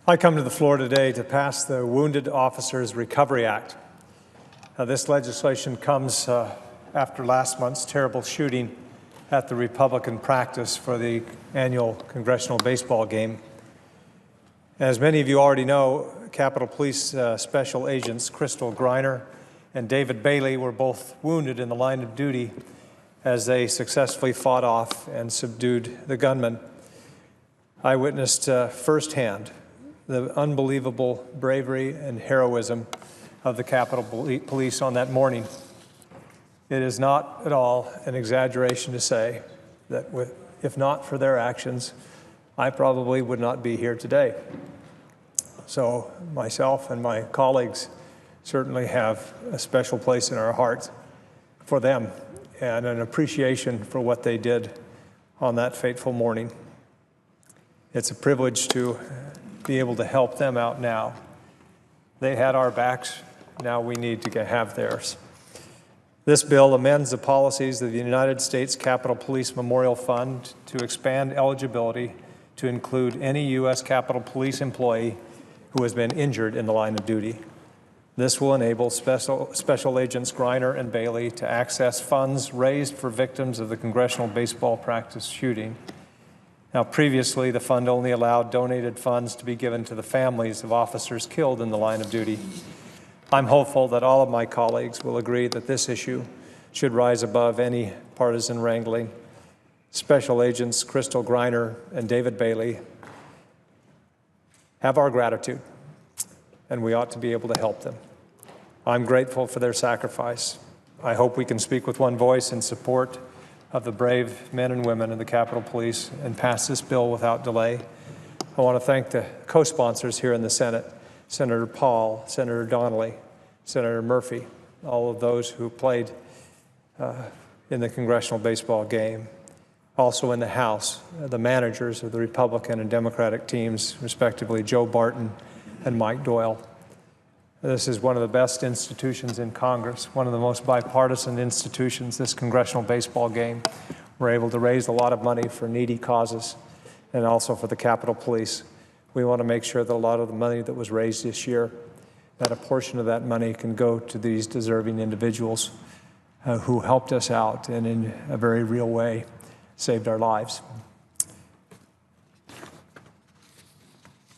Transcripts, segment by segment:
I come to the floor today to pass the Wounded Officers Recovery Act. This legislation comes after last month's terrible shooting at the Republican practice for the annual congressional baseball game. As many of you already know, Capitol Police Special Agents Griner and David Bailey were both wounded in the line of duty as they successfully fought off and subdued the gunman. I witnessed firsthand the unbelievable bravery and heroism of the Capitol Police on that morning. It is not at all an exaggeration to say that if not for their actions, I probably would not be here today. So myself and my colleagues certainly have a special place in our hearts for them and an appreciation for what they did on that fateful morning. It's a privilege to be able to help them out now. They had our backs, now we need to have theirs. This bill amends the policies of the United States Capitol Police Memorial Fund to expand eligibility to include any U.S. Capitol Police employee who has been injured in the line of duty. This will enable Special Agents Griner and Bailey to access funds raised for victims of the congressional baseball practice shooting. Now, previously, the fund only allowed donated funds to be given to the families of officers killed in the line of duty. I'm hopeful that all of my colleagues will agree that this issue should rise above any partisan wrangling. Special Agents Griner and David Bailey have our gratitude, and we ought to be able to help them. I'm grateful for their sacrifice. I hope we can speak with one voice in support of the brave men and women in the Capitol Police and pass this bill without delay. I want to thank the co-sponsors here in the Senate, Senator Paul, Senator Donnelly, Senator Murphy, all of those who played in the congressional baseball game. Also in the House, the managers of the Republican and Democratic teams, respectively, Joe Barton and Mike Doyle. This is one of the best institutions in Congress, one of the most bipartisan institutions, this congressional baseball game. We're able to raise a lot of money for needy causes and also for the Capitol Police. We want to make sure that a lot of the money that was raised this year, that a portion of that money can go to these deserving individuals who helped us out and in a very real way saved our lives.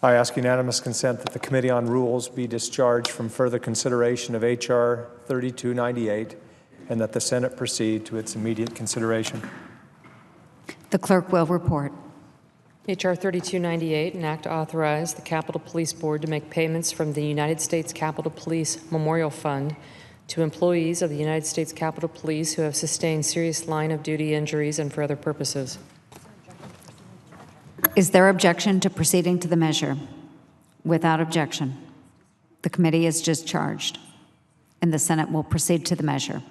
I ask unanimous consent that the Committee on Rules be discharged from further consideration of H.R. 3298 and that the Senate proceed to its immediate consideration. The clerk will report. H.R. 3298, an act to authorize the Capitol Police Board to make payments from the United States Capitol Police Memorial Fund to employees of the United States Capitol Police who have sustained serious line-of-duty injuries and for other purposes. Is there objection to proceeding to the measure? Without objection, the committee is discharged, and the Senate will proceed to the measure.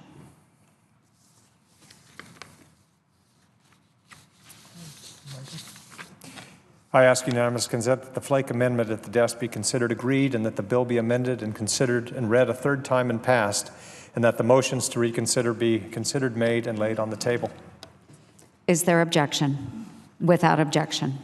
I ask unanimous consent that the Flake amendment at the desk be considered agreed and that the bill be amended and considered and read a third time and passed, and that the motions to reconsider be considered, made, and laid on the table. Is there objection? Without objection,